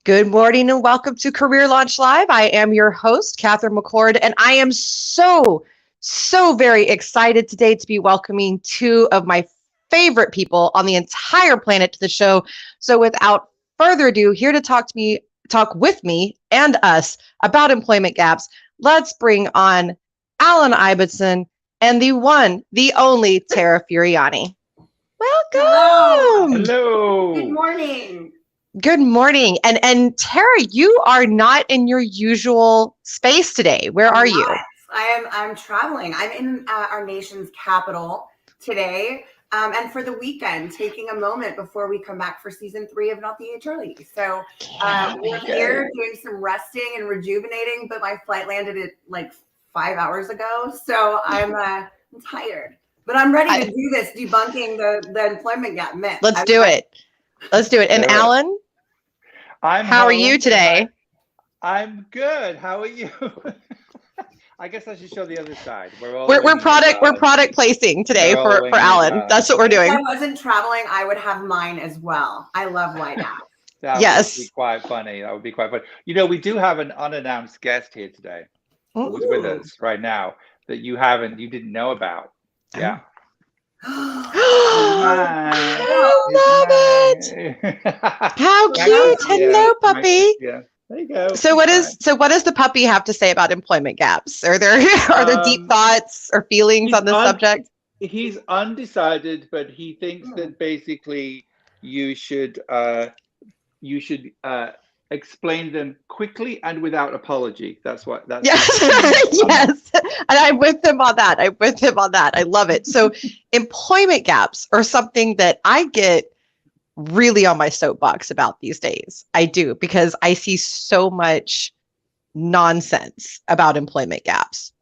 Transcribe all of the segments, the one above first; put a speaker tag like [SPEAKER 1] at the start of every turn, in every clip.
[SPEAKER 1] Good morning and welcome to Career Launch Live. I am your host, Catherine McCord, and I am so very excited today to be welcoming two of my favorite people on the entire planet to the show. So without further ado, here to talk with me and us about employment gaps, let's bring on Alan Ibbotson and the one, the only Tara Furiani. Welcome.
[SPEAKER 2] Hello.
[SPEAKER 3] Good morning.
[SPEAKER 1] Good morning. And Tara, you are not in your usual space today. Where are you?
[SPEAKER 3] I'm traveling. I'm in our nation's capital today, and for the weekend, taking a moment before we come back for season 3 of Not the HR Lady. So we're here doing some resting and rejuvenating, but my flight landed at like 5 hours ago, so I'm tired. But I'm ready to do this debunking the employment gap myth.
[SPEAKER 1] Let's do it. And Alan, how are you today?
[SPEAKER 2] I'm good. How are you? I guess I should show the other side.
[SPEAKER 1] We're product placing today for Alan. That's what we're doing.
[SPEAKER 3] If I wasn't traveling, I would have mine as well. I love white hats.
[SPEAKER 2] That would be quite funny. That would be quite funny. You know, we do have an unannounced guest here today who's with us right now that you didn't know about. Yeah.
[SPEAKER 1] I love it. How cute. Hello, puppy.
[SPEAKER 2] Yeah. There you go.
[SPEAKER 1] So what does the puppy have to say about employment gaps? Are there deep thoughts or feelings on this subject?
[SPEAKER 2] He's undecided, but he thinks that basically you should explain them quickly and without apology. That's
[SPEAKER 1] yes. And I'm with him on that. I love it. So employment gaps are something that I get really on my soapbox about these days. I do, because I see so much nonsense about employment gaps.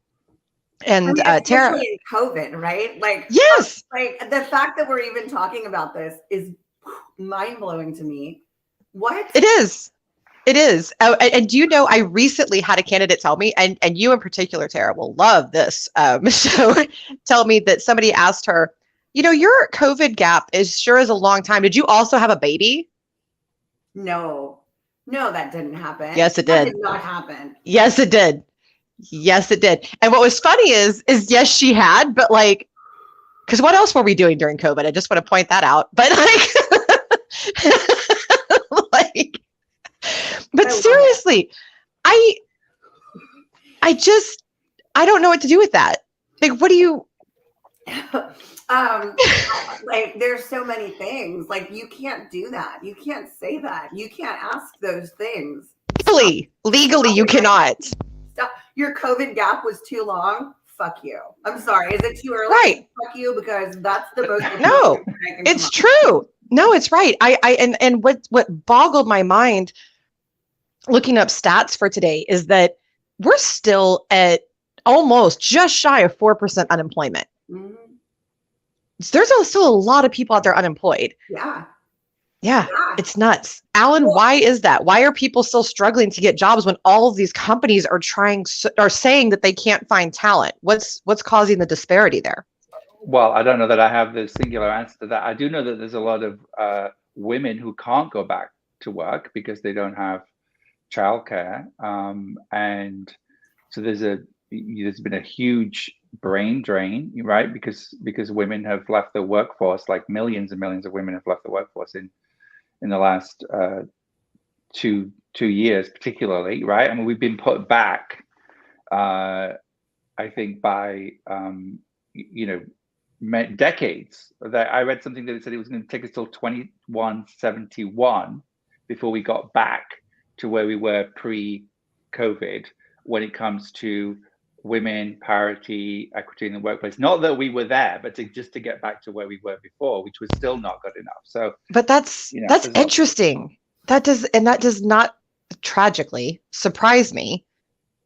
[SPEAKER 1] And Tara,
[SPEAKER 3] in COVID, right?
[SPEAKER 1] Yes.
[SPEAKER 3] Like the fact that we're even talking about this is mind-blowing to me. What?
[SPEAKER 1] It is. And do you know, I recently had a candidate tell me, and you in particular, Tara, will love this show, tell me that somebody asked her, you know, your COVID gap is a long time. Did you also have a baby?
[SPEAKER 3] No, that didn't happen.
[SPEAKER 1] Yes, it did.
[SPEAKER 3] That did not happen.
[SPEAKER 1] Yes, it did. And what was funny is yes, she had, but like, because what else were we doing during COVID? I just want to point that out. But but seriously, I don't know what to do with that. Like, what do you?
[SPEAKER 3] Like, there's so many things. Like, you can't do that. You can't say that. You can't ask those things.
[SPEAKER 1] Legally, you cannot.
[SPEAKER 3] Stop. Your COVID gap was too long. Fuck you. I'm sorry. Is it too early?
[SPEAKER 1] Right.
[SPEAKER 3] Fuck you, because that's the most.
[SPEAKER 1] No, it's true. No, it's right. And what boggled my mind looking up stats for today is that we're still at almost just shy of 4% unemployment.
[SPEAKER 3] Mm-hmm.
[SPEAKER 1] So there's still a lot of people out there unemployed. Yeah, it's nuts. Alan, why is that? Why are people still struggling to get jobs when all of these companies are saying that they can't find talent? What's causing the disparity there?
[SPEAKER 2] Well, I don't know that I have the singular answer to that. I do know that there's a lot of women who can't go back to work because they don't have childcare, and so there's been a huge brain drain, right? Because women have left the workforce, like millions and millions of women have left the workforce in the last 2 years, particularly, right? I mean, we've been put back, I think, by decades. That I read something that it said it was going to take us till 2171 before we got back to where we were pre-COVID when it comes to women, parity, equity in the workplace. Not that we were there, but just to get back to where we were before, which was still not good enough. So,
[SPEAKER 1] but that's interesting. That does not tragically surprise me,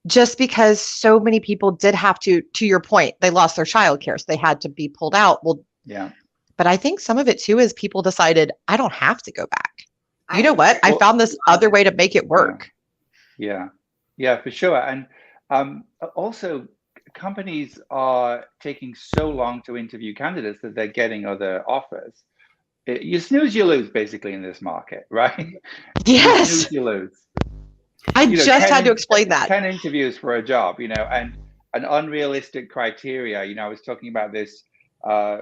[SPEAKER 1] just because so many people did have to your point, they lost their childcare, so they had to be pulled out. Well,
[SPEAKER 2] yeah.
[SPEAKER 1] But I think some of it too is people decided, I don't have to go back. You know what? I found this other way to make it work.
[SPEAKER 2] Yeah, for sure. And also, companies are taking so long to interview candidates that they're getting other offers. you snooze, you lose, basically, in this market, right?
[SPEAKER 1] Yes.
[SPEAKER 2] You snooze, you lose.
[SPEAKER 1] I just had to explain that.
[SPEAKER 2] 10 interviews for a job, and an unrealistic criteria. I was talking about this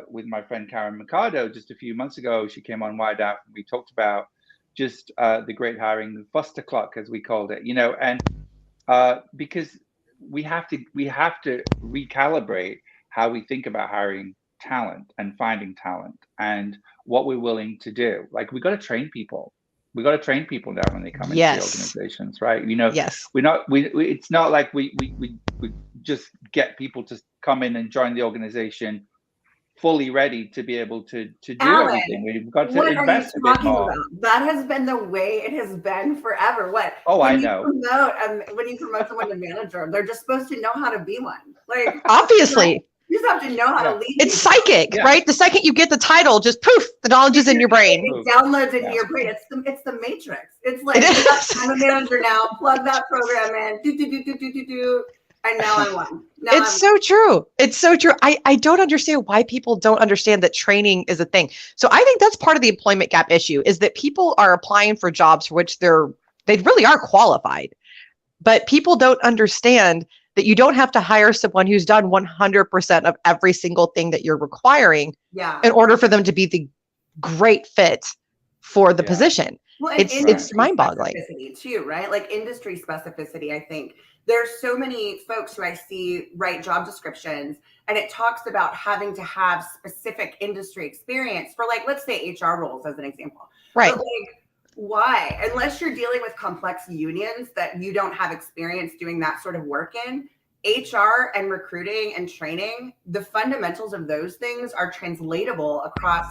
[SPEAKER 2] with my friend Karen Mercado just a few months ago. She came on Wired Out, and we talked about just the great hiring Foster clock, as we called it, and because we have to recalibrate how we think about hiring talent and finding talent and what we're willing to do. Like, we got to train people. We got to train people now when they come into the organizations, right?
[SPEAKER 1] Yes.
[SPEAKER 2] It's not like we just get people to come in and join the organization fully ready to be able to do everything. We've got to invest a bit more.
[SPEAKER 3] About? That has been the way it has been forever. What?
[SPEAKER 2] I know.
[SPEAKER 3] When you promote someone to manager, they're just supposed to know how to be one. Like,
[SPEAKER 1] obviously.
[SPEAKER 3] You just have to know how to lead.
[SPEAKER 1] It's psychic, right? The second you get the title, just poof, the knowledge is in your brain.
[SPEAKER 3] It downloads into your brain. It's the Matrix. It's like, I'm a manager now. Plug that program in. Do. And now I'm one.
[SPEAKER 1] So true. It's so true. I don't understand why people don't understand that training is a thing. So I think that's part of the employment gap issue, is that people are applying for jobs for which they really are qualified, but people don't understand that you don't have to hire someone who's done 100% of every single thing that you're requiring in order for them to be the great fit for the position.
[SPEAKER 3] Well,
[SPEAKER 1] it's mind-boggling
[SPEAKER 3] too, right? Like industry specificity. I think there's so many folks who I see write job descriptions, and it talks about having to have specific industry experience for, like, let's say HR roles as an example.
[SPEAKER 1] Right.
[SPEAKER 3] But, like, why? Unless you're dealing with complex unions that you don't have experience doing that sort of work in, HR and recruiting and training, the fundamentals of those things are translatable across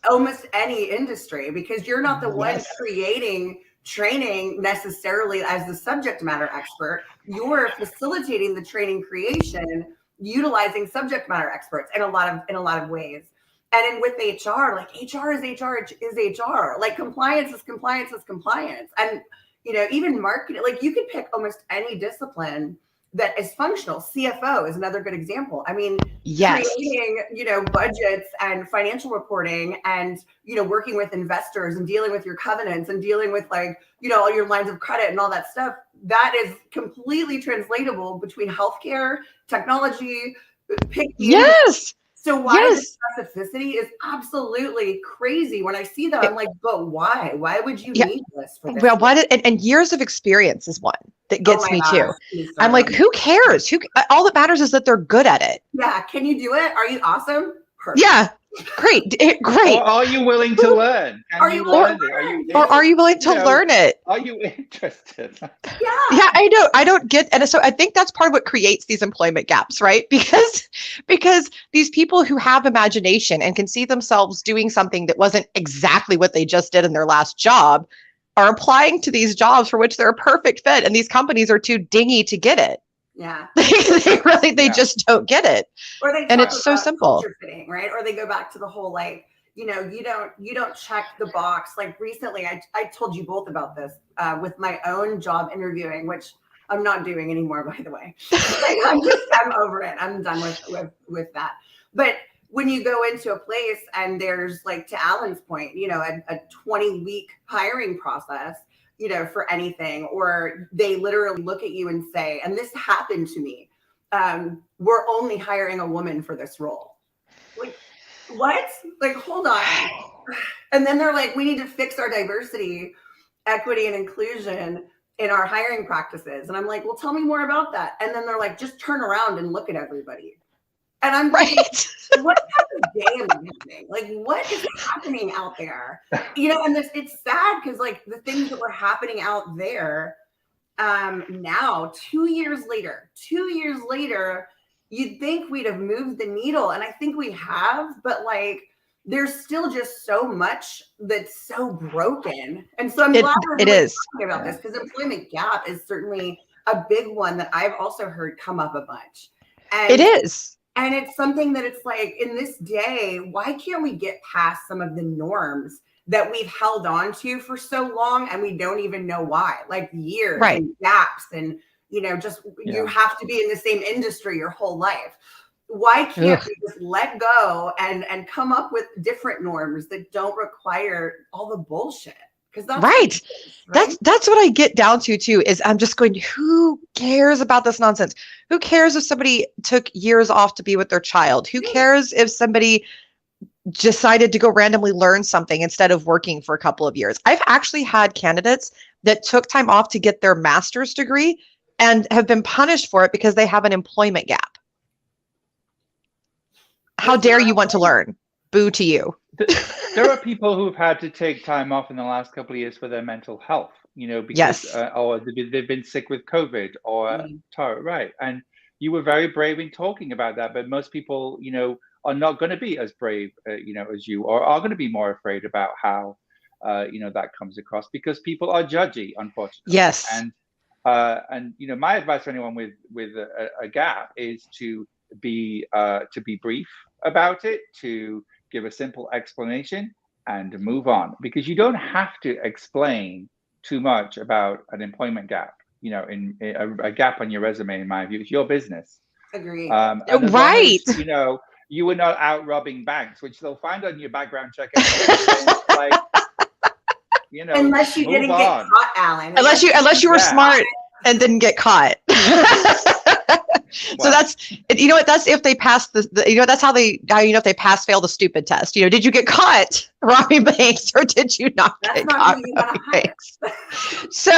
[SPEAKER 3] almost any industry, because you're not the one creating training necessarily as the subject matter expert. You're facilitating the training creation, utilizing subject matter experts in a lot of ways. And with HR, like HR is HR. Like compliance is compliance. And, even marketing, like you could pick almost any discipline that is functional. CFO is another good example. I mean, creating, budgets and financial reporting and, working with investors and dealing with your covenants and dealing with all your lines of credit and all that stuff, that is completely translatable between healthcare, technology,
[SPEAKER 1] Yes.
[SPEAKER 3] So why the specificity is absolutely crazy. When I see that, I'm like, but why? Why would you need this for this?
[SPEAKER 1] Well, and years of experience is one that gets me too. I'm like, who cares? All that matters is that they're good at it.
[SPEAKER 3] Yeah. Can you do it? Are you awesome? Perfect.
[SPEAKER 1] Yeah. Great. Great.
[SPEAKER 2] Or are you willing to learn?
[SPEAKER 1] Or are you willing to learn it?
[SPEAKER 2] Are you interested?
[SPEAKER 1] Yeah, I know. I don't get, and so I think that's part of what creates these employment gaps, right? Because these people who have imagination and can see themselves doing something that wasn't exactly what they just did in their last job are applying to these jobs for which they're a perfect fit, and these companies are too dingy to get it.
[SPEAKER 3] Yeah.
[SPEAKER 1] they just don't get it. And it's so simple.
[SPEAKER 3] Fitting, right? Or they go back to the whole, you don't check the box. Like recently, I told you both about this with my own job interviewing, which I'm not doing anymore, by the way. I'm over it. I'm done with that. But when you go into a place and there's, like, to Alan's point, a 20-week hiring process, for anything, or they literally look at you and say, and this happened to me, we're only hiring a woman for this role. Like, what? Like, hold on. And then they're like, we need to fix our diversity, equity, and inclusion in our hiring practices. And I'm like, well, tell me more about that. And then they're like, just turn around and look at everybody. And I'm like, what type of day am I having? Like, what is happening out there? And it's sad because, like, the things that were happening out there now, 2 years later, you'd think we'd have moved the needle. And I think we have, but, like, there's still just so much that's so broken. And so I'm glad we're talking about this, because employment gap is certainly a big one that I've also heard come up a bunch. And
[SPEAKER 1] it is.
[SPEAKER 3] And it's something that it's like, in this day, why can't we get past some of the norms that we've held on to for so long, and we don't even know why? Like years and gaps, and you have to be in the same industry your whole life. Why can't
[SPEAKER 1] Ugh.
[SPEAKER 3] we just let go and come up with different norms that don't require all the bullshit? Because that's what
[SPEAKER 1] Right.
[SPEAKER 3] it is, right?
[SPEAKER 1] That's what I get down to too, is I'm just going, who cares about this nonsense? Who cares if somebody took years off to be with their child? Who cares if somebody decided to go randomly learn something instead of working for a couple of years? I've actually had candidates that took time off to get their master's degree and have been punished for it because they have an employment gap. How dare you want to learn? Boo to you.
[SPEAKER 2] There are people who've had to take time off in the last couple of years for their mental health, because
[SPEAKER 1] Yes.
[SPEAKER 2] or they've been sick with COVID or Tara, right? And you were very brave in talking about that, but most people, are not going to be as brave, as you, or are going to be more afraid about how, that comes across because people are judgy, unfortunately.
[SPEAKER 1] Yes.
[SPEAKER 2] And my advice to anyone with a gap is to be brief about it, to give a simple explanation and move on, because you don't have to explain too much about an employment gap. In a gap on your resume, in my view, it's your business.
[SPEAKER 3] Agree.
[SPEAKER 2] And as
[SPEAKER 1] Right.
[SPEAKER 2] long as, you were not out robbing banks, which they'll find on your background check anyway, like,
[SPEAKER 3] unless you didn't get caught, Alan.
[SPEAKER 1] Unless you were smart and didn't get caught. So that's, that's if they pass that's how if they pass, fail the stupid test. Did you get caught robbing banks or did you not get caught robbing banks? So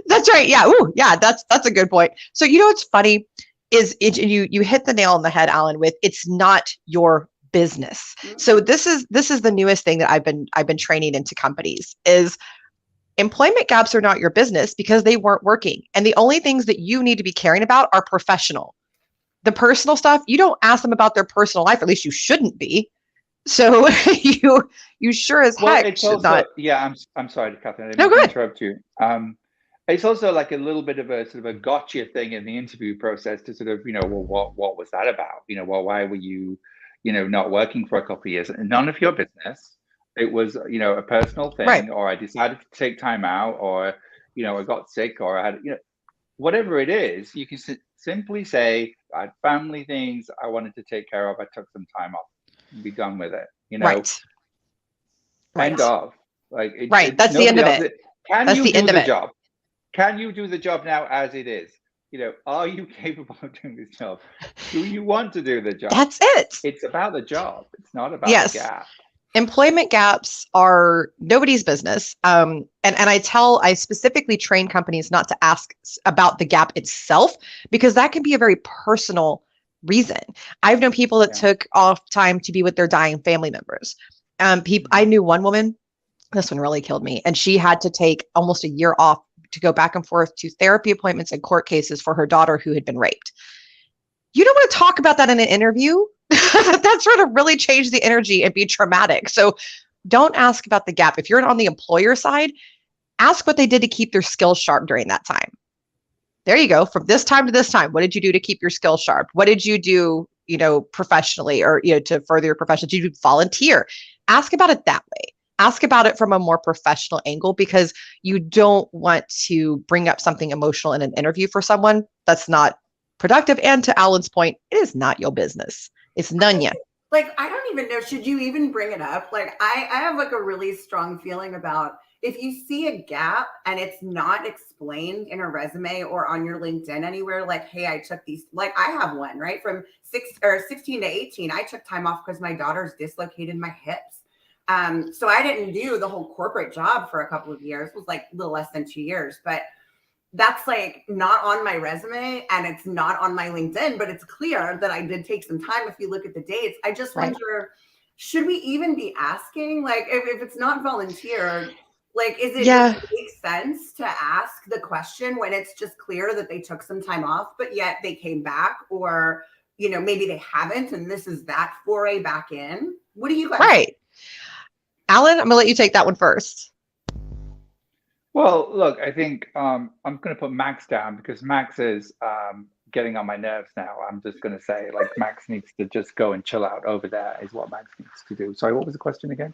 [SPEAKER 1] that's right. Yeah. Ooh, yeah. That's a good point. So what's funny is you hit the nail on the head, Alan, with it's not your business. So this is the newest thing that I've been training into companies is employment gaps are not your business because they weren't working. And the only things that you need to be caring about are professional. The personal stuff, you don't ask them about their personal life, at least you shouldn't be. So you sure as heck should not.
[SPEAKER 2] Yeah, I'm sorry, Catherine, I
[SPEAKER 1] No,
[SPEAKER 2] didn't
[SPEAKER 1] go
[SPEAKER 2] interrupt you. It's also like a little bit of a sort of a gotcha thing in the interview process to sort of, well, what was that about? Why were you, not working for a couple of years? None of your business. It was, a personal thing,
[SPEAKER 1] right.
[SPEAKER 2] Or I decided to take time out, or, I got sick, or I had, whatever it is, you can simply say, I had family things I wanted to take care of. I took some time off and be done with it,
[SPEAKER 1] Right.
[SPEAKER 2] End of. Like,
[SPEAKER 1] right. That's the end of it.
[SPEAKER 2] Can you do the job? Can you do the job now as it is? Are you capable of doing this job? Do you want to do the job?
[SPEAKER 1] That's it.
[SPEAKER 2] It's about the job. It's not about the gap.
[SPEAKER 1] Employment gaps are nobody's business. And I specifically train companies not to ask about the gap itself, because that can be a very personal reason. I've known people that took off time to be with their dying family members. I knew one woman, this one really killed me, and she had to take almost a year off to go back and forth to therapy appointments and court cases for her daughter who had been raped. You don't want to talk about that in an interview. That's sort of really change the energy and be traumatic. So don't ask about the gap. If you're on the employer side, ask what they did to keep their skills sharp during that time. There you go. From this time to this time, what did you do to keep your skills sharp? What did you do, professionally or, to further your profession? Did you volunteer? Ask about it that way. Ask about it from a more professional angle, because you don't want to bring up something emotional in an interview for someone that's not productive. And to Alan's point, it is not your business. It's none yet.
[SPEAKER 3] Like, I don't even know, should you even bring it up? Like, I have like a really strong feeling about if you see a gap and it's not explained in a resume or on your LinkedIn anywhere, like, hey, I took these, like I have one, right? From 16 to 18, I took time off because my daughter's dislocated my hips. So I didn't do the whole corporate job for a couple of years. It was like a little less than 2 years, but that's like not on my resume and it's not on my LinkedIn, but it's clear that I did take some time. If you look at the dates, I just wonder, should we even be asking, like, if it's not volunteer, like, does it make sense to ask the question when it's just clear that they took some time off, but yet they came back, or, maybe they haven't, and this is that foray back in? What do you guys think?
[SPEAKER 1] Alan, I'm gonna let you take that one first.
[SPEAKER 2] Well, look, I think I'm going to put Max down because Max is getting on my nerves now. I'm just going to say, like, Max needs to just go and chill out over there is what Max needs to do. Sorry, what was the question again?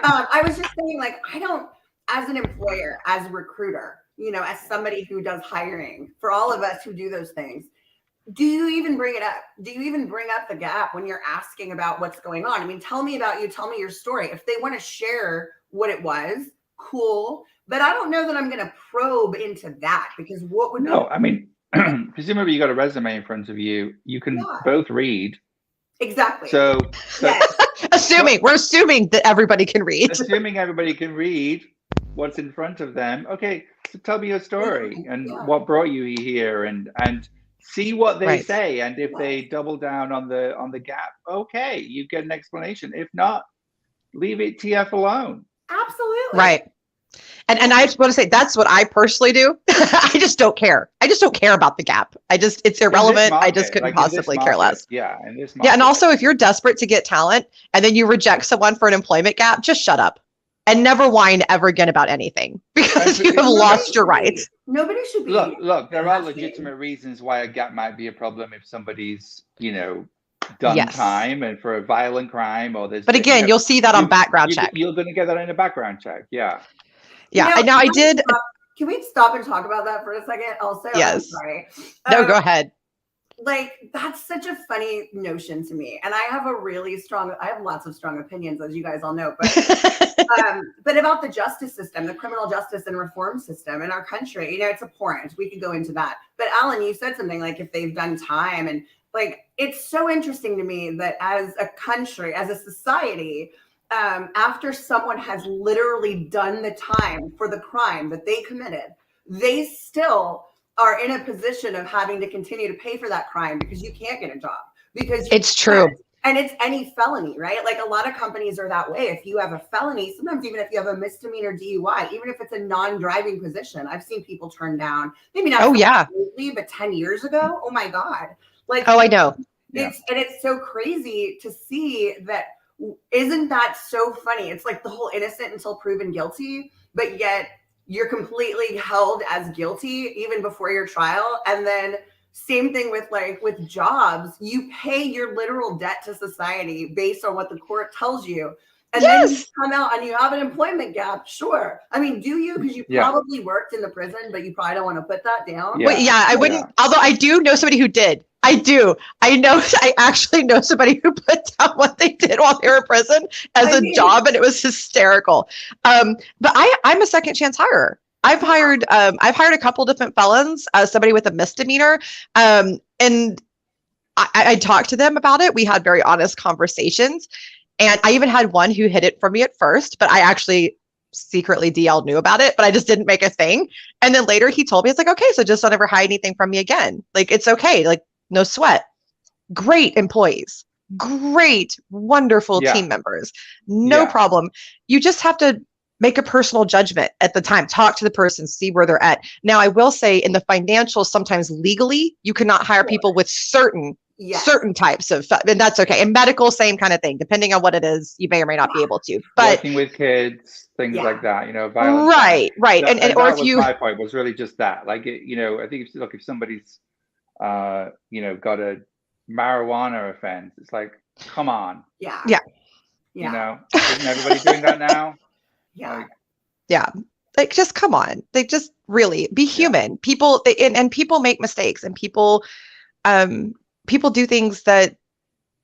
[SPEAKER 3] I was just saying, like, I don't, as an employer, as a recruiter, as somebody who does hiring, for all of us who do those things, do you even bring it up? Do you even bring up the gap when you're asking about what's going on? I mean, tell me about you. Tell me your story. If they want to share what it was, cool. But I don't know that I'm going to probe into that, because what would
[SPEAKER 2] I mean, presumably you got a resume in front of you. You can both read.
[SPEAKER 3] Exactly.
[SPEAKER 2] So
[SPEAKER 3] yes.
[SPEAKER 1] We're assuming that everybody can read.
[SPEAKER 2] Assuming everybody can read what's in front of them. Okay, so tell me your story and what brought you here, and see what they say. And if they double down on the gap, okay, you get an explanation. If not, leave it TF alone.
[SPEAKER 3] Absolutely.
[SPEAKER 1] Right. And I just want to say that's what I personally do. I just don't care. I just don't care about the gap. It's irrelevant.
[SPEAKER 2] Market,
[SPEAKER 1] I just couldn't possibly care less.
[SPEAKER 2] Yeah. In this market.
[SPEAKER 1] Yeah. And also, if you're desperate to get talent and then you reject someone for an employment gap, just shut up and never whine ever again about anything, because you have lost your rights.
[SPEAKER 3] Nobody should be.
[SPEAKER 2] Look, there are legitimate reasons why a gap might be a problem if somebody's, done time and for a violent crime, or there's.
[SPEAKER 1] But again, you'll see that on background check.
[SPEAKER 2] You're going to get that in a background check. Yeah.
[SPEAKER 1] Yeah. Now I did.
[SPEAKER 3] Can we stop and talk about that for a second? Also,
[SPEAKER 1] yes.
[SPEAKER 3] I'm sorry.
[SPEAKER 1] No, go ahead.
[SPEAKER 3] Like, that's such a funny notion to me. And I have lots of strong opinions, as you guys all know, but about the justice system, the criminal justice and reform system in our country, it's abhorrent. We could go into that. But Alan, you said something like if they've done time, and like, it's so interesting to me that as a country, as a society, after someone has literally done the time for the crime that they committed, they still are in a position of having to continue to pay for that crime because you can't get a job. Because
[SPEAKER 1] it's true.
[SPEAKER 3] And it's any felony, right? Like, a lot of companies are that way. If you have a felony, sometimes even if you have a misdemeanor DUI, even if it's a non-driving position, I've seen people turn down, maybe not lately, but 10 years ago. Oh my God. Like,
[SPEAKER 1] I know.
[SPEAKER 3] It's so crazy to see that. Isn't that so funny? It's like the whole innocent until proven guilty, but yet you're completely held as guilty even before your trial. And then same thing with jobs, you pay your literal debt to society based on what the court tells you. And then you come out and you have an employment gap. Sure. I mean, do you? Because you probably worked in the prison, but you probably don't want to put that down.
[SPEAKER 1] I wouldn't. Although I do know somebody who did. I do. I actually know somebody who put down what they did while they were in prison as a job, and it was hysterical. But I'm a second chance hirer. I've hired a couple different felons, somebody with a misdemeanor, and I talked to them about it. We had very honest conversations, and I even had one who hid it from me at first, but I actually secretly DL knew about it, but I just didn't make a thing. And then later he told me, it's like, okay, so just don't ever hide anything from me again. Like, it's okay. Like, no sweat. Great employees, great, wonderful team members. No problem. You just have to make a personal judgment at the time. Talk to the person, see where they're at. Now, I will say in the financial, sometimes legally, you cannot hire people with certain types of, and that's okay. And medical, same kind of thing. Depending on what it is, you may or may not be able to. But
[SPEAKER 2] working with kids, things like that, violence.
[SPEAKER 1] Right. And or if you,
[SPEAKER 2] my point was really just that. Like, I think if somebody's, got a marijuana offense, it's like, come on.
[SPEAKER 3] Yeah.
[SPEAKER 2] Isn't everybody doing that now?
[SPEAKER 1] Like, just come on. They just really be human. People, and people make mistakes, and people do things that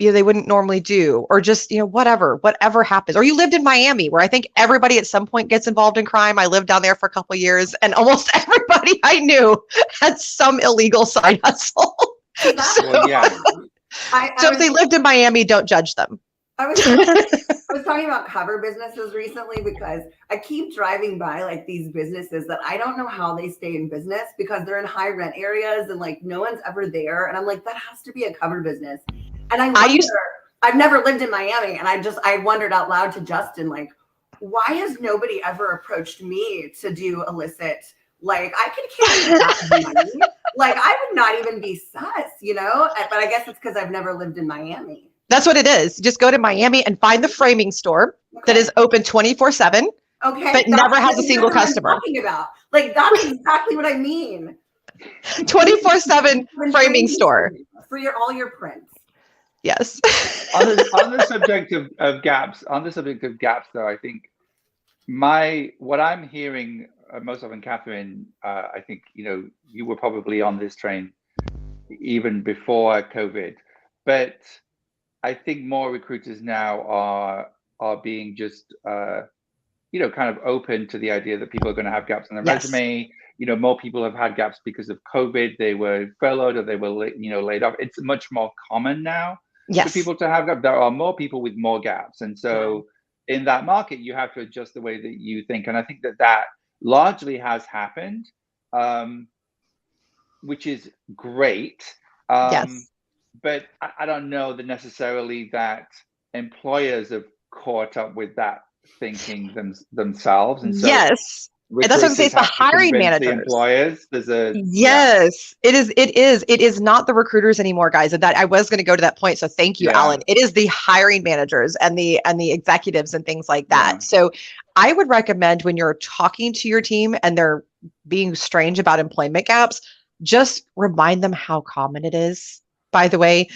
[SPEAKER 1] they wouldn't normally do, or just whatever happens. Or you lived in Miami, where I think everybody at some point gets involved in crime. I lived down there for a couple of years, and almost everybody I knew had some illegal side hustle. So if they lived in Miami, don't judge them.
[SPEAKER 3] I was talking about cover businesses recently, because I keep driving by like these businesses that I don't know how they stay in business, because they're in high rent areas and like no one's ever there. And I'm like, that has to be a cover business. And I've never lived in Miami, and I wondered out loud to Justin, like, why has nobody ever approached me to do illicit? Like, I could carry that money. Like, I would not even be sus, but I guess it's because I've never lived in Miami.
[SPEAKER 1] That's what it is. Just go to Miami and find the framing store that is open 24/7.
[SPEAKER 3] Okay.
[SPEAKER 1] But never has a single customer.
[SPEAKER 3] Talking about. Like, that's exactly what I mean.
[SPEAKER 1] 24/7 framing store.
[SPEAKER 3] For all your prints.
[SPEAKER 1] Yes.
[SPEAKER 2] on the subject of gaps, though, I think what I'm hearing most often, Catherine, I think you were probably on this train even before COVID. But I think more recruiters now are being just kind of open to the idea that people are going to have gaps in their resume. More people have had gaps because of COVID. They were furloughed or they were laid off. It's much more common now for people to have gaps. There are more people with more gaps, and so in that market, you have to adjust the way that you think. And I think that largely has happened, which is great. But I don't know that necessarily that employers have caught up with that thinking themselves. And so
[SPEAKER 1] and that's what I'm saying. It's the hiring managers.
[SPEAKER 2] The employers.
[SPEAKER 1] It is not the recruiters anymore, guys. And that I was going to go to that point. So thank you, Alan. It is the hiring managers and the executives and things like that. So I would recommend when you're talking to your team and they're being strange about employment gaps, just remind them how common it is. By the way,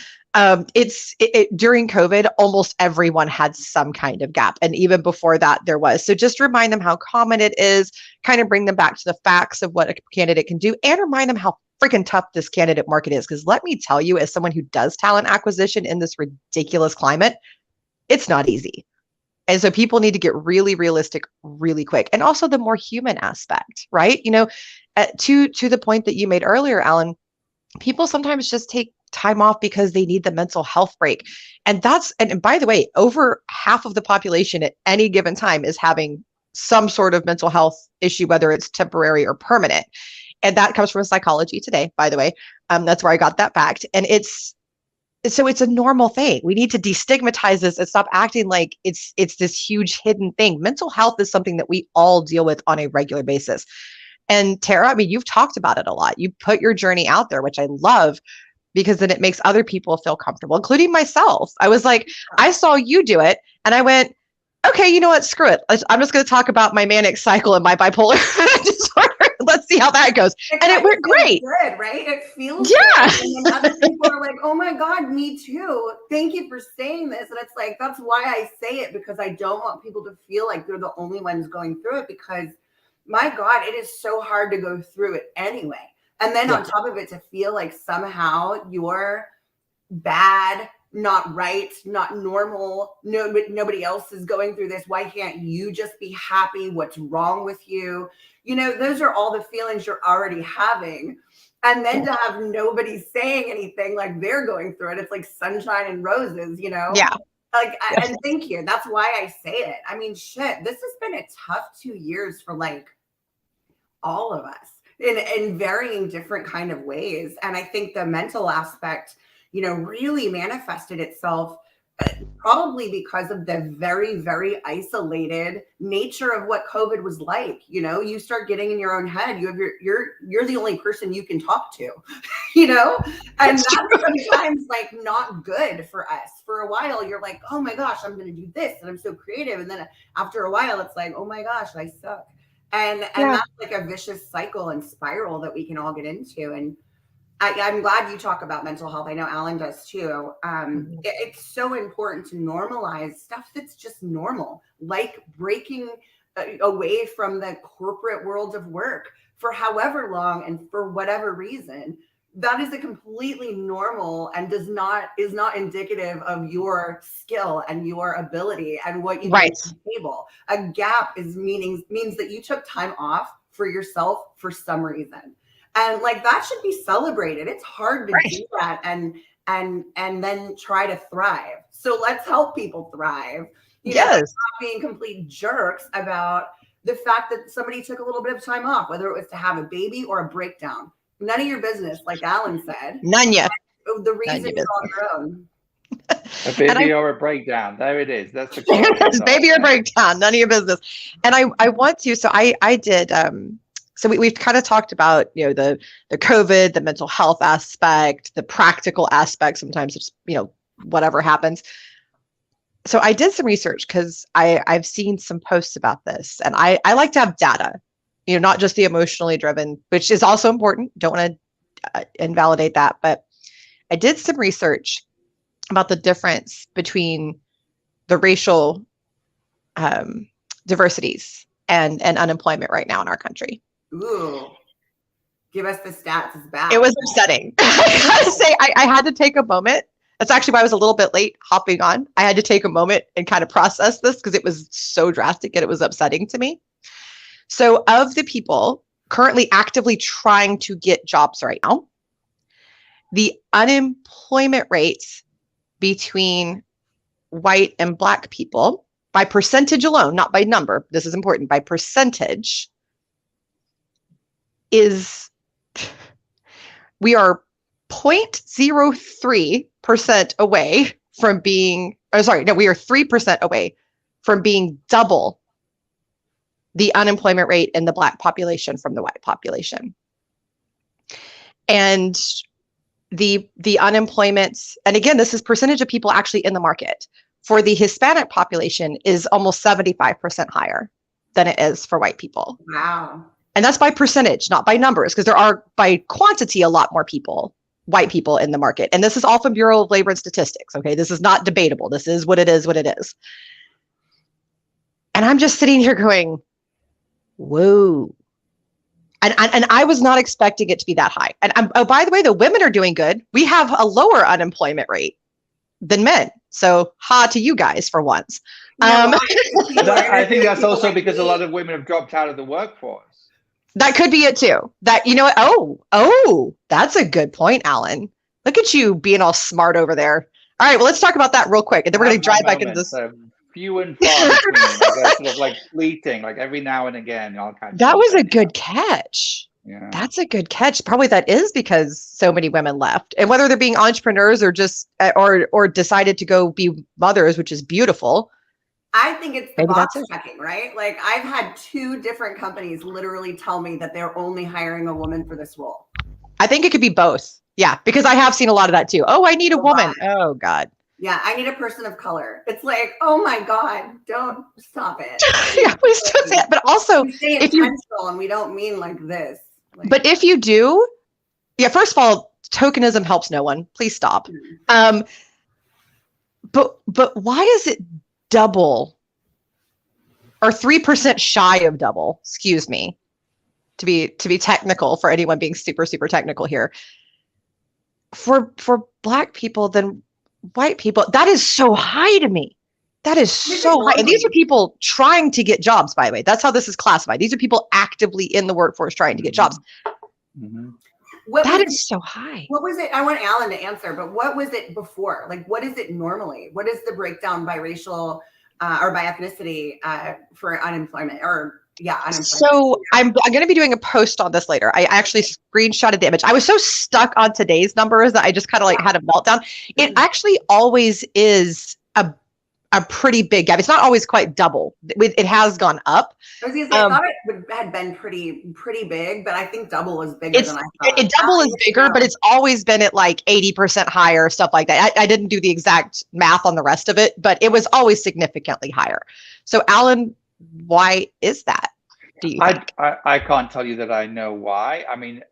[SPEAKER 1] during COVID, almost everyone had some kind of gap. And even before that, there was. So just remind them how common it is, kind of bring them back to the facts of what a candidate can do, and remind them how freaking tough this candidate market is. Because let me tell you, as someone who does talent acquisition in this ridiculous climate, it's not easy. And so people need to get really realistic really quick. And also the more human aspect, right? To the point that you made earlier, Alan, people sometimes just take time off because they need the mental health break. And by the way, over half of the population at any given time is having some sort of mental health issue, whether it's temporary or permanent. And that comes from Psychology Today, by the way. That's where I got that fact. And it's a normal thing. We need to destigmatize this and stop acting like it's this huge hidden thing. Mental health is something that we all deal with on a regular basis. And Tara, I mean, you've talked about it a lot. You put your journey out there, which I love, because then it makes other people feel comfortable, including myself. I was like, I saw you do it and I went, okay, you know what? Screw it. I'm just going to talk about my manic cycle and my bipolar disorder. Let's see how that goes. And it went great.
[SPEAKER 3] Good, right? It feels good. And then other people are like, oh my God, me too. Thank you for saying this. And it's like, that's why I say it, because I don't want people to feel like they're the only ones going through it, because my God, it is so hard to go through it anyway. And then on top of it, to feel like somehow you're bad, not right, not normal. Nobody else is going through this. Why can't you just be happy? What's wrong with you? Those are all the feelings you're already having. And then to have nobody saying anything like they're going through it, it's like sunshine and roses,
[SPEAKER 1] Yeah.
[SPEAKER 3] And thank you. That's why I say it. I mean, shit, this has been a tough 2 years for like all of us in varying different kind of ways. And I think the mental aspect, really manifested itself probably because of the very, very isolated nature of what COVID was like. You start getting in your own head. You have you're the only person you can talk to, and that's sometimes like not good for us. For a while, you're like, oh my gosh, I'm going to do this. And I'm so creative. And then after a while, it's like, oh my gosh, I suck. And that's like a vicious cycle and spiral that we can all get into. And I'm glad you talk about mental health. I know Alan does too. It's so important to normalize stuff that's just normal, like breaking away from the corporate world of work for however long and for whatever reason. That is a completely normal and is not indicative of your skill and your ability and what you bring to the table. A gap means that you took time off for yourself for some reason. And like that should be celebrated. It's hard to do that and then try to thrive. So let's help people thrive. Not being complete jerks about the fact that somebody took a little bit of time off, whether it was to have a baby or a breakdown. None of your business, like Alan said.
[SPEAKER 1] None yet.
[SPEAKER 3] The reason is on your own.
[SPEAKER 2] A baby or a breakdown. There it is. That's the
[SPEAKER 1] baby or breakdown. None of your business. And I want to. So I did. So we've kind of talked about the COVID, the mental health aspect, the practical aspect. Sometimes it's whatever happens. So I did some research because I've seen some posts about this, and I like to have data. Not just the emotionally driven, which is also important. Don't want to invalidate that. But I did some research about the difference between the racial diversities and unemployment right now in our country.
[SPEAKER 3] Ooh. Give us the stats. It's bad.
[SPEAKER 1] It was upsetting. I gotta say, I had to take a moment. That's actually why I was a little bit late hopping on. I had to take a moment and kind of process this because it was so drastic and it was upsetting to me. So of the people currently actively trying to get jobs right now, the unemployment rates between white and Black people, by percentage alone, not by number, this is important, by percentage, we are 0.03% away from being, we are 3% away from being double the unemployment rate in the Black population from the white population. And the unemployment, and again, this is percentage of people actually in the market, for the Hispanic population is almost 75% higher than it is for white people.
[SPEAKER 3] Wow.
[SPEAKER 1] And that's by percentage, not by numbers, because there are by quantity a lot more people, white people in the market. And this is all from Bureau of Labor and Statistics. Okay, this is not debatable. This is what it is, what it is. And I'm just sitting here going, whoa. And I was not expecting it to be that high. And oh, by the way, the women are doing good. We have a lower unemployment rate than men. So ha to you guys for once.
[SPEAKER 2] I think that's also because a lot of women have dropped out of the workforce.
[SPEAKER 1] That could be it too. That, you know what? Oh, that's a good point, Alan. Look at you being all smart over there. All right, well, let's talk about that real quick. And then we're going to drive back into this.
[SPEAKER 2] Few and far between, sort of like fleeting, like every now and again. I'll catch
[SPEAKER 1] that was a good catch.
[SPEAKER 2] Yeah.
[SPEAKER 1] That's a good catch. Probably that is because so many women left. And whether they're being entrepreneurs or just, or decided to go be mothers, which is beautiful.
[SPEAKER 3] I think it's the box checking, right? Like I've had 2 different companies literally tell me that they're only hiring a woman for this role.
[SPEAKER 1] I think it could be both. Yeah, because I have seen a lot of that too. Oh, I need a woman. Oh God.
[SPEAKER 3] Yeah, I need a person of color. It's like, oh my God, don't stop it.
[SPEAKER 1] Yeah, please don't say it. But also,
[SPEAKER 3] we say intentional and we don't mean like this. Like,
[SPEAKER 1] but if you do, yeah, first of all, tokenism helps no one. Please stop. But why is it double or 3% shy of double? Excuse me, to be technical for anyone being super technical here. For Black people than white people, that is so high to me. That is so high. And these are people trying to get jobs, by the way. That's how this is classified. These are people actively in the workforce trying to get jobs.
[SPEAKER 2] Mm-hmm.
[SPEAKER 1] That is so high.
[SPEAKER 3] What was it? I want Alan to answer, but what was it before? Like, what is it normally? What is the breakdown by racial or by ethnicity for unemployment unemployment?
[SPEAKER 1] So I'm going to be doing a post on this later. I actually screenshotted the image. I was so stuck on today's numbers that I just kind of like had a meltdown. It actually always is a pretty big gap. It's not always quite double. It has gone up.
[SPEAKER 3] I was gonna say, I thought it had been pretty big, but I think double is bigger than I thought.
[SPEAKER 1] Double is bigger, but it's always been at like 80% higher, stuff like that. I didn't do the exact math on the rest of it, but it was always significantly higher. So Alan, why is that? Do you think?
[SPEAKER 2] I can't tell you that I know why. I mean,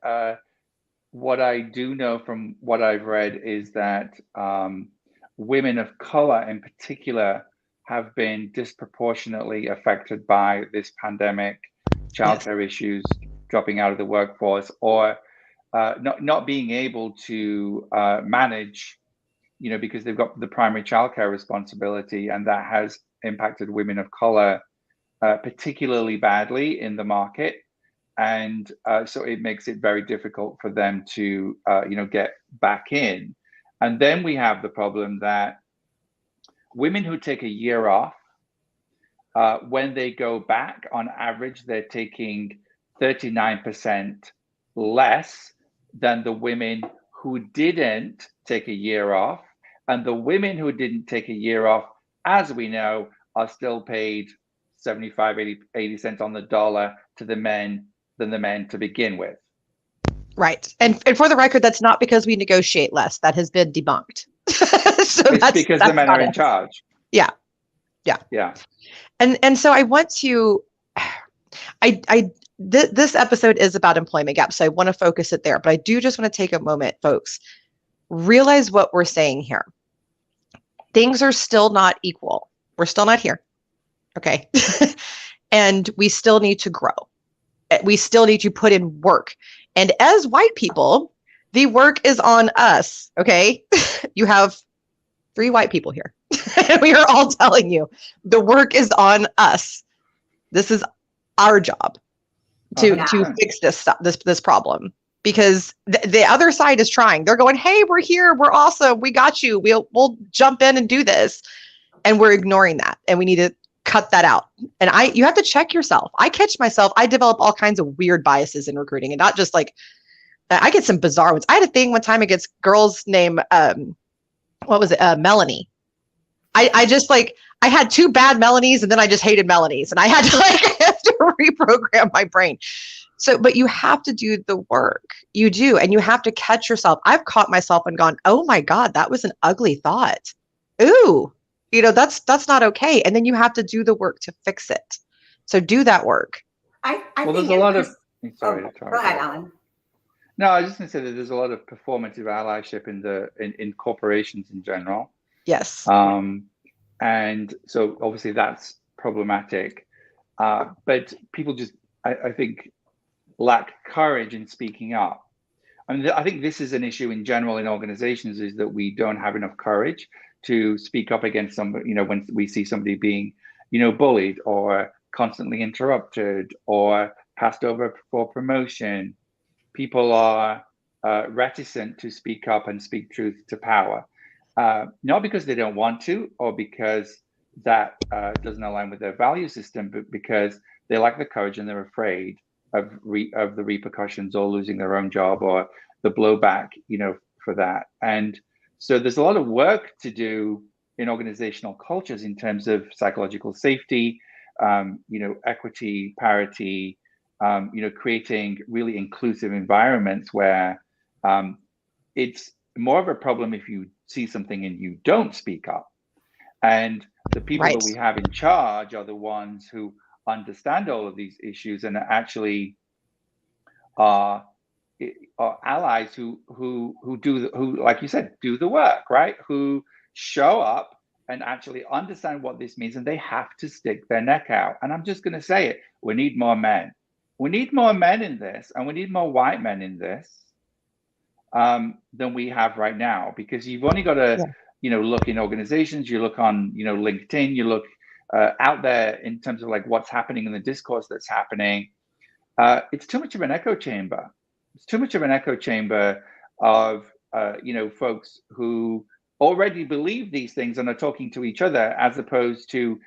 [SPEAKER 2] what I do know from what I've read is that women of color in particular have been disproportionately affected by this pandemic, childcare issues, dropping out of the workforce, or not being able to manage, because they've got the primary childcare responsibility, and that has impacted women of color particularly badly in the market. And so it makes it very difficult for them to, get back in. And then we have the problem that women who take a year off, when they go back, on average, they're taking 39% less than the women who didn't take a year off. And the women who didn't take a year off, as we know, are still paid 75, 80 cents on the dollar than the men to begin with.
[SPEAKER 1] Right. And for the record, that's not because we negotiate less. That has been debunked. So
[SPEAKER 2] it's because the men are in charge.
[SPEAKER 1] Yeah. And so I want to, this episode is about employment gaps, so I want to focus it there. But I do just want to take a moment, folks. Realize what we're saying here. Things are still not equal. We're still not here. Okay. And we still need to grow. We still need to put in work And as white people, the work is on us. Okay. You have 3 white people here. We are all telling you the work is on us. This is our job to fix this problem, because the other side is trying. They're going, hey, we're here. We're awesome. We got you. We'll jump in and do this. And we're ignoring that. And we need to cut that out. And you have to check yourself. I catch myself. I develop all kinds of weird biases in recruiting, and not just like, I get some bizarre ones. I had a thing one time against girls named, what was it? Melanie. I just like, I had 2 bad Melanies, and then I just hated Melanies, and I had to reprogram my brain. So, but you have to do the work. You do. And you have to catch yourself. I've caught myself and gone, oh my God, that was an ugly thought. Ooh, that's not okay. And then you have to do the work to fix it. So do that work.
[SPEAKER 3] I
[SPEAKER 2] well,
[SPEAKER 3] think
[SPEAKER 2] there's a lot of, sorry.
[SPEAKER 3] Go ahead, Alan.
[SPEAKER 2] No, I was just going to say that there's a lot of performative allyship in corporations in general.
[SPEAKER 1] Yes.
[SPEAKER 2] And so obviously that's problematic. But people just, I think, lack courage in speaking up. I mean, I think this is an issue in general in organizations, is that we don't have enough courage to speak up against somebody, when we see somebody being, bullied or constantly interrupted or passed over for promotion. People are reticent to speak up and speak truth to power, not because they don't want to or because that doesn't align with their value system, but because they lack the courage and they're afraid of the repercussions or losing their own job or the blowback, for that. And so there's a lot of work to do in organizational cultures in terms of psychological safety, equity, parity, creating really inclusive environments where it's more of a problem if you see something and you don't speak up. And the people that we have in charge are the ones who understand all of these issues and actually are allies who like you said, do the work, right? Who show up and actually understand what this means, and they have to stick their neck out. And I'm just going to say it: we need more men. We need more men in this, and we need more white men in this than we have right now. Because you've only got to, look in organizations. You look on, LinkedIn. You look out there in terms of like what's happening in the discourse that's happening. It's too much of an echo chamber. It's too much of an echo chamber of folks who already believe these things and are talking to each other, as opposed to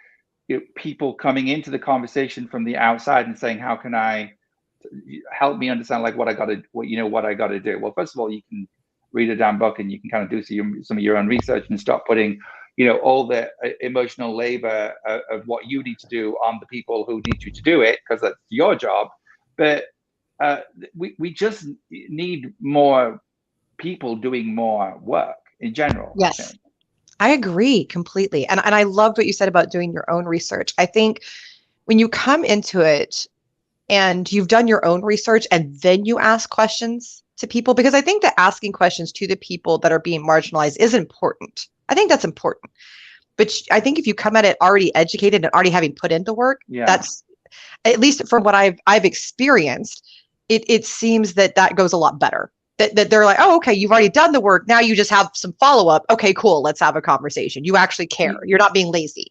[SPEAKER 2] people coming into the conversation from the outside and saying, how can I help me understand like what I got to do? Well, first of all, you can read a damn book and you can kind of do some of your own research and stop putting all the emotional labor of what you need to do on the people who need you to do it, because that's your job. But we just need more people doing more work in general.
[SPEAKER 1] Yes, I agree completely. And I loved what you said about doing your own research. I think when you come into it and you've done your own research and then you ask questions to people, because I think that asking questions to the people that are being marginalized is important. I think that's important. But I think if you come at it already educated and already having put in the work, that's, at least from what I've experienced, it seems that goes a lot better. That they're like, oh, okay, you've already done the work. Now you just have some follow-up. Okay, cool. Let's have a conversation. You actually care. You're not being lazy.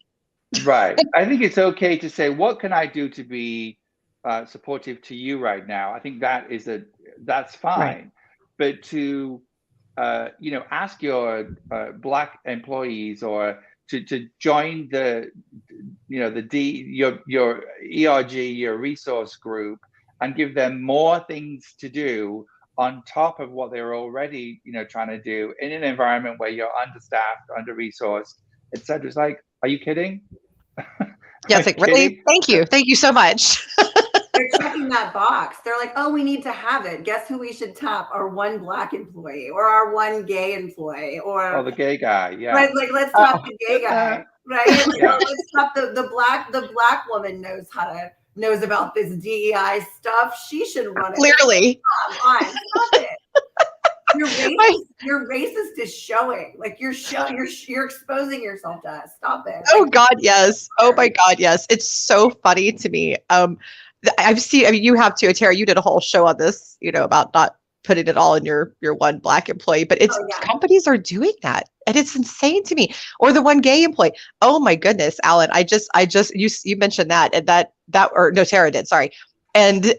[SPEAKER 2] Right. I think it's okay to say, what can I do to be supportive to you right now? I think that's fine. Right. But to, ask your Black employees or to join your ERG, your resource group, and give them more things to do on top of what they're already, trying to do in an environment where you're understaffed, under-resourced, etc. It's like, are you kidding?
[SPEAKER 1] Yeah, it's like, really? Thank you so much.
[SPEAKER 3] They're checking that box. They're like, oh, we need to have it. Guess who we should tap? Our one Black employee or our one gay employee, or
[SPEAKER 2] the gay guy. Yeah.
[SPEAKER 3] Right. Like, let's tap the gay guy. Right. Like, let's tap the Black woman knows about this DEI stuff. She should run it.
[SPEAKER 1] Clearly.
[SPEAKER 3] Come on, stop it. Your racist is showing. Like you're exposing yourself to us. Stop it.
[SPEAKER 1] Oh God, yes. Oh my God, yes. It's so funny to me. I've seen, I mean, you have too, Tara, you did a whole show on this, about not putting it all in your one Black employee, but it's companies are doing that. And it's insane to me. Or the one gay employee. Oh my goodness, Alan. You mentioned that, and or no, Tara did, sorry. And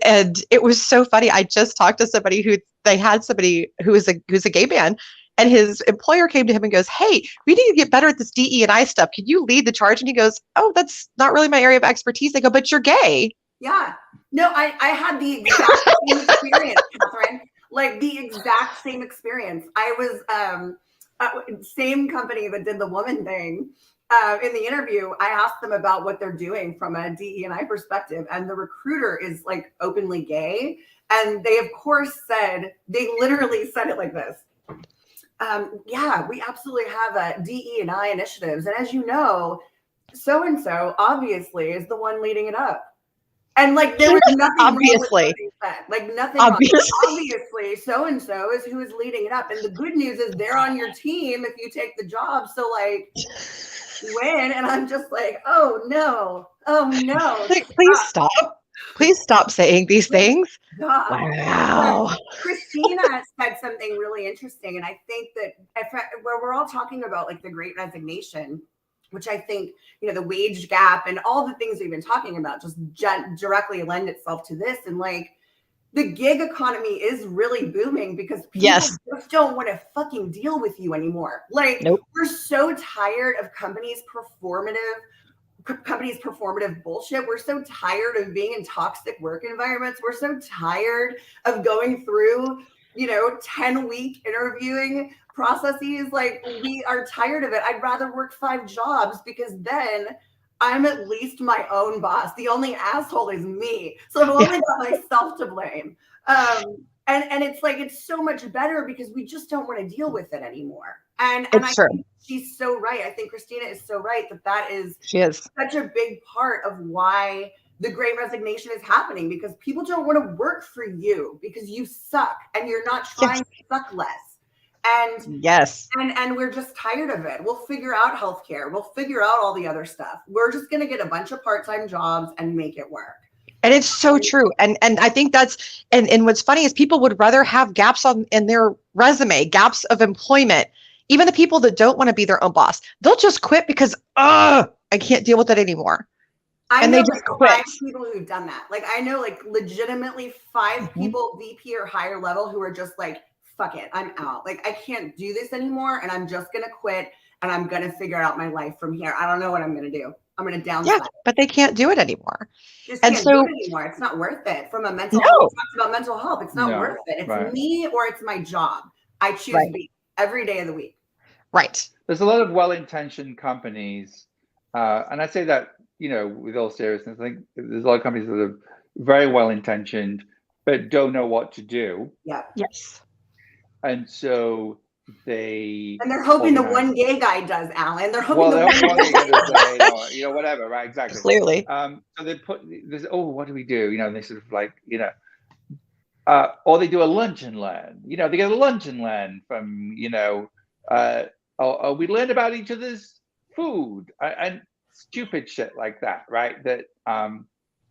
[SPEAKER 1] it was so funny. I just talked to somebody who's a gay man, and his employer came to him and goes, "Hey, we need to get better at this DE&I stuff. Can you lead the charge?" And he goes, "Oh, that's not really my area of expertise." They go, "But you're gay."
[SPEAKER 3] Yeah. No, I had the exact same experience, Catherine. Like the exact same experience. I was same company that did the woman thing. In the interview, I asked them about what they're doing from a DE&I perspective, and the recruiter is like openly gay, and they of course they literally said it like this. Yeah, we absolutely have DE&I initiatives, and as you know, so and so obviously is the one leading it up. And like there was nothing
[SPEAKER 1] obviously
[SPEAKER 3] wrong with what they said. Like nothing obviously so and so is who is leading it up. And the good news is they're on your team if you take the job. So like win. And I'm just like, oh no.
[SPEAKER 1] Please stop saying these things.
[SPEAKER 3] God.
[SPEAKER 1] Wow.
[SPEAKER 3] Christina said something really interesting. And I think that where we're all talking about like the Great Resignation, which I think, the wage gap and all the things we've been talking about just directly lend itself to this. And like the gig economy is really booming because people just don't want to fucking deal with you anymore. Like we're so tired of companies' performative bullshit. We're so tired of being in toxic work environments. We're so tired of going through 10-week interviewing processes. Like we are tired of it. I'd rather work 5 jobs because then I'm at least my own boss. The only asshole is me. So I've only got myself to blame. And it's like, it's so much better because we just don't want to deal with it anymore. And I think she's so right. I think Christina is so right that is such a big part of why the Great Resignation is happening, because people don't want to work for you because you suck and you're not trying to suck less. And and we're just tired of it. We'll figure out healthcare. We'll figure out all the other stuff. We're just going to get a bunch of part-time jobs and make it work.
[SPEAKER 1] And it's so true. And I think that's, and what's funny is people would rather have gaps in their resume, gaps of employment. Even the people that don't want to be their own boss, they'll just quit because, I can't deal with it anymore.
[SPEAKER 3] I know like 5 people who've done that. Like I know like legitimately 5 people VP or higher level who are just like, fuck it, I'm out. Like I can't do this anymore and I'm just going to quit and I'm going to figure out my life from here. I don't know what I'm going to do. I'm going to downsize.
[SPEAKER 1] Yeah, but they can't do it anymore.
[SPEAKER 3] Just can't do it anymore. It's not worth it. From a mental health, we talked about mental health. It's not worth it. It's me or it's my job. I choose to be every day of the week.
[SPEAKER 1] Right.
[SPEAKER 2] There's a lot of well-intentioned companies. And I say that, with all seriousness, I think there's a lot of companies that are very well-intentioned, but don't know what to do.
[SPEAKER 3] Yeah.
[SPEAKER 1] Yes.
[SPEAKER 2] And so
[SPEAKER 3] they're hoping the one gay guy does, Alan. They're hoping
[SPEAKER 2] the one gay guy does say, whatever, right? Exactly.
[SPEAKER 1] Clearly.
[SPEAKER 2] So they put this, what do we do? And they sort of like, or they do a lunch and learn. They get a lunch and learn from, we learn about each other's food and stupid shit like that, right? That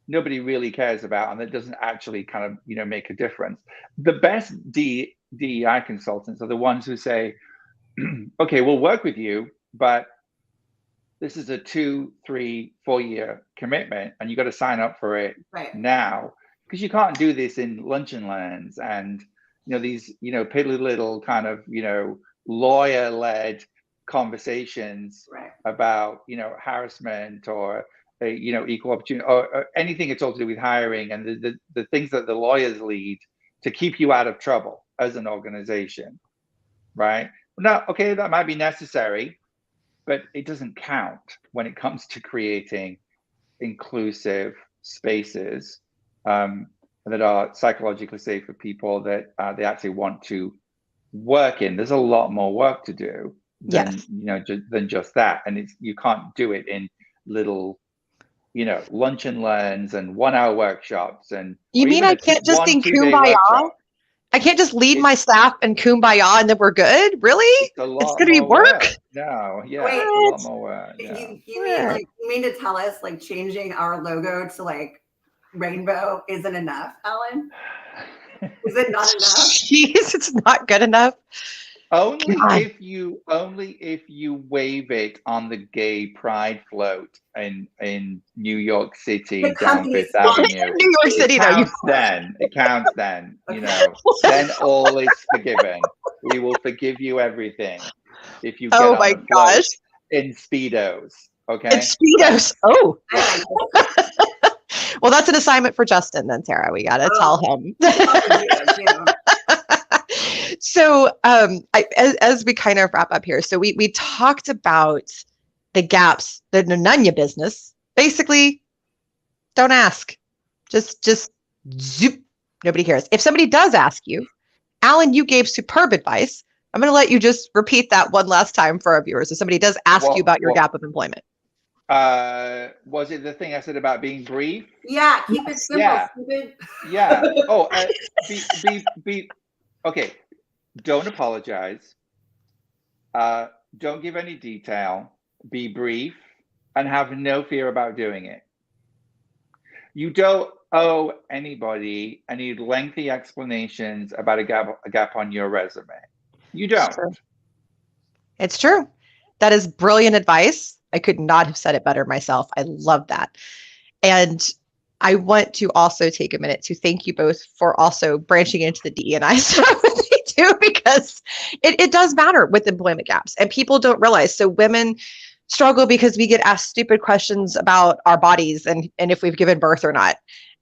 [SPEAKER 2] nobody really cares about and that doesn't actually kind of, make a difference. The best DEI consultants are the ones who say, okay, we'll work with you, but this is a 2, 3, 4 year commitment and you got to sign up for it now, because you can't do this in lunch and learns and, these, piddly little kind of, lawyer-led conversations about, harassment or, equal opportunity or anything at all to do with hiring and the things that the lawyers lead to keep you out of trouble as an organization, right? Now, okay, that might be necessary, but it doesn't count when it comes to creating inclusive spaces that are psychologically safe for people that they actually want to work in. There's a lot more work to do than than just that, and you can't do it in little lunch and learns and 1 hour workshops. And
[SPEAKER 1] you mean I can't just sing Kumbaya? I can't just lead my staff and Kumbaya and then we're good? Really? It's going to be work?
[SPEAKER 2] No,
[SPEAKER 3] Wait,
[SPEAKER 2] it's a lot more work.
[SPEAKER 3] You mean to tell us like changing our logo to like rainbow isn't enough, Alan? Is it not enough?
[SPEAKER 1] Jeez, it's not good enough.
[SPEAKER 2] Only
[SPEAKER 1] God.
[SPEAKER 2] if you wave it on the gay pride float in New York City
[SPEAKER 3] The
[SPEAKER 2] down
[SPEAKER 3] company
[SPEAKER 2] Fifth
[SPEAKER 3] sponsor.
[SPEAKER 2] Avenue.
[SPEAKER 1] New York City, though.
[SPEAKER 2] It counts then, you know. Then all is forgiven. We will forgive you everything if you get
[SPEAKER 1] Oh
[SPEAKER 2] on
[SPEAKER 1] my
[SPEAKER 2] a float
[SPEAKER 1] gosh.
[SPEAKER 2] in Speedos. Okay.
[SPEAKER 1] It's Speedos. Oh.
[SPEAKER 3] I like this.
[SPEAKER 1] Well, that's an assignment for Justin then, Tara. We got to tell him. So as we kind of wrap up here, so we talked about the gaps, the Nunya business. Basically, don't ask. Just zoop. Nobody cares. If somebody does ask you, Alan, you gave superb advice. I'm going to let you just repeat that one last time for our viewers. If somebody does ask you about your gap of employment.
[SPEAKER 2] Was it the thing I said about being brief?
[SPEAKER 3] Yeah, keep it simple,
[SPEAKER 2] Yeah.
[SPEAKER 3] stupid.
[SPEAKER 2] Yeah. Oh, be okay. Don't apologize. Don't give any detail. Be brief and have no fear about doing it. You don't owe anybody any lengthy explanations about a gap on your resume. You don't.
[SPEAKER 1] It's true. That is brilliant advice. I could not have said it better myself. I love that. And I want to also take a minute to thank you both for also branching into the DE&I stuff that they do, because it does matter with employment gaps, and people don't realize. So women struggle because we get asked stupid questions about our bodies and if we've given birth or not.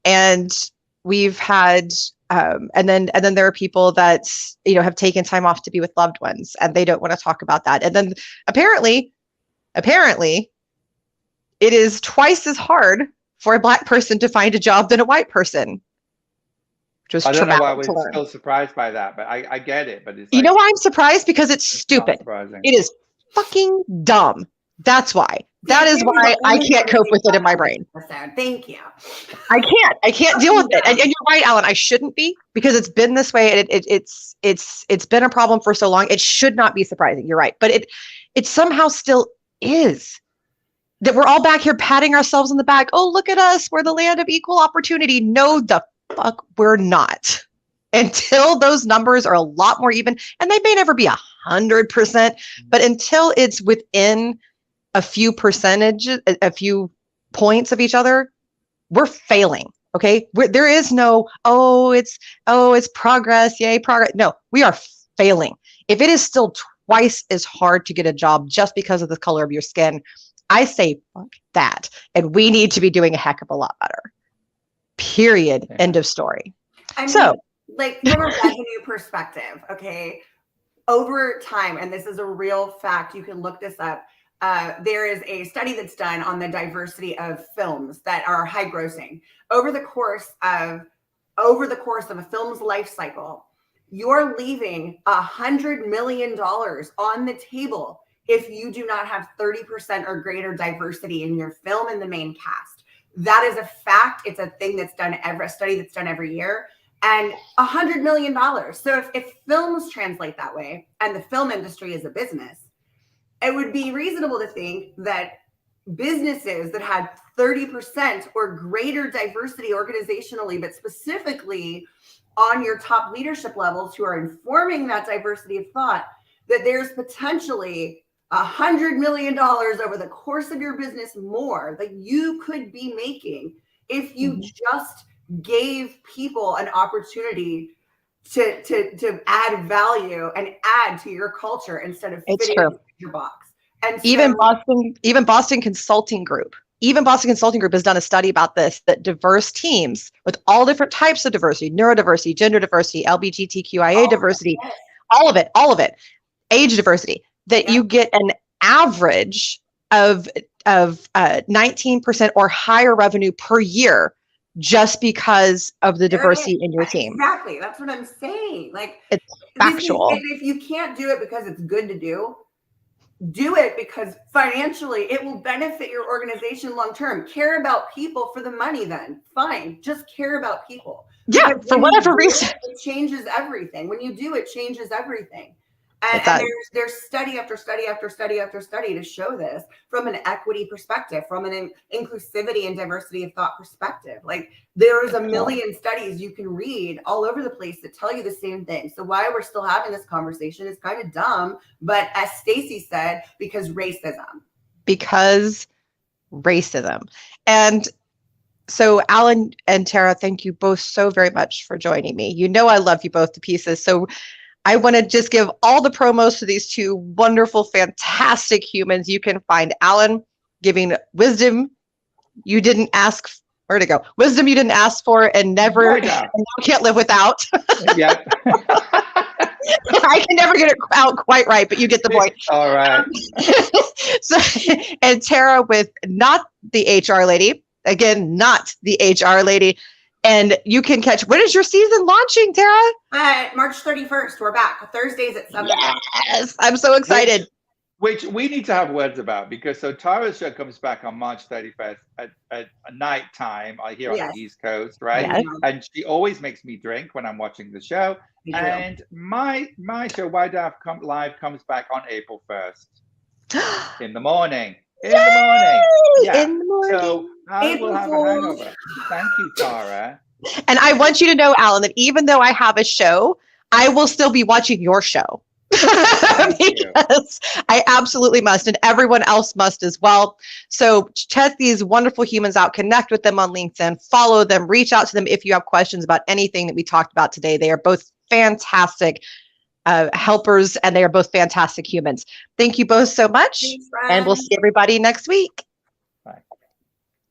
[SPEAKER 1] And we've had and then there are people that, you know, have taken time off to be with loved ones and they don't want to talk about that. And then apparently it is twice as hard for a Black person to find a job than a white person. Which was
[SPEAKER 2] I don't know why I was
[SPEAKER 1] traumatic to learn.
[SPEAKER 2] still surprised by that, but I get it. But it's
[SPEAKER 1] You know why I'm surprised? Because it's stupid.
[SPEAKER 2] surprising.
[SPEAKER 1] It is fucking dumb. That's why. That is why I can't cope with it in my brain.
[SPEAKER 3] Thank you.
[SPEAKER 1] I can't deal with it. And you're right, Alan. I shouldn't be, because it's been this way. And it's been a problem for so long. It should not be surprising. You're right. But it somehow still is. That we're all back here patting ourselves on the back. Oh, look at us. We're the land of equal opportunity. No, the fuck we're not. Until those numbers are a lot more even, and they may never be 100%, but until it's within a few percentages, a few points of each other, we're failing. Okay. There is no, it's progress. Yay, progress. No, we are failing. If it is still twice as hard to get a job just because of the color of your skin, I say fuck that. And we need to be doing a heck of a lot better. Period. Yeah. End of story.
[SPEAKER 3] I mean, like from a revenue perspective, okay, over time, and this is a real fact, you can look this up. There is a study that's done on the diversity of films that are high grossing over the course of a film's life cycle. You're leaving $100 million on the table if you do not have 30% or greater diversity in your film in the main cast. That is a fact. It's a thing that's done a study that's done every year, and $100 million. So if films translate that way, and the film industry is a business, it would be reasonable to think that businesses that had 30% or greater diversity organizationally, but specifically on your top leadership levels who are informing that diversity of thought, that there's potentially $100 million over the course of your business more that you could be making if you just gave people an opportunity to add value and add to your culture instead of fitting into your box. And so, even Boston Consulting Group has done a study about this, that diverse teams with all different types of diversity, neurodiversity, gender diversity, LGBTQIA diversity, all of it, age diversity, that you get an average of 19% or higher revenue per year just because of the diversity in your team. Exactly. That's what I'm saying. Like,
[SPEAKER 1] it's factual.
[SPEAKER 3] If you can't do it because it's good to do it because financially it will benefit your organization long term. Care about people for the money, then fine. Just care about people.
[SPEAKER 1] Yeah, for whatever reason.
[SPEAKER 3] It changes everything. When you do, it changes everything. And there's study after study after study after study to show this from an equity perspective, from an inclusivity and diversity of thought perspective. Like there's a million studies you can read all over the place that tell you the same thing. So why we're still having this conversation is kind of dumb. But as Stacey said, because racism.
[SPEAKER 1] Because racism. And so Alan and Tara, thank you both so very much for joining me. You know I love you both to pieces. So I want to just give all the promos to these two wonderful, fantastic humans. You can find Alan giving wisdom you didn't ask. Where to go? Wisdom you didn't ask for, and never and you can't live without.
[SPEAKER 2] Yeah.
[SPEAKER 1] I can never get it out quite right, but you get the point.
[SPEAKER 2] All right.
[SPEAKER 1] So, and Tara with not the HR lady. Again, not the HR lady. And you can catch, when is your season launching, Tara?
[SPEAKER 3] March 31st. We're back. Thursdays at 7.
[SPEAKER 1] Yes, I'm so excited.
[SPEAKER 2] Which we need to have words about, because so Tara's show comes back on March 31st at night time here on the East Coast, right?
[SPEAKER 1] Yes.
[SPEAKER 2] And she always makes me drink when I'm watching the show. And my show, Why Do I Have Come Live, comes back on April 1st in the morning. In the morning. Yeah.
[SPEAKER 1] In the morning.
[SPEAKER 2] So I will have a hangover. Thank you, Tara.
[SPEAKER 1] And I want you to know, Alan, that even though I have a show, I will still be watching your show. Because I absolutely must, and everyone else must as well. So check these wonderful humans out, connect with them on LinkedIn, follow them, reach out to them if you have questions about anything that we talked about today. They are both fantastic helpers, and they are both fantastic humans. Thank you both so much.
[SPEAKER 3] Thanks,
[SPEAKER 1] and we'll see everybody next week.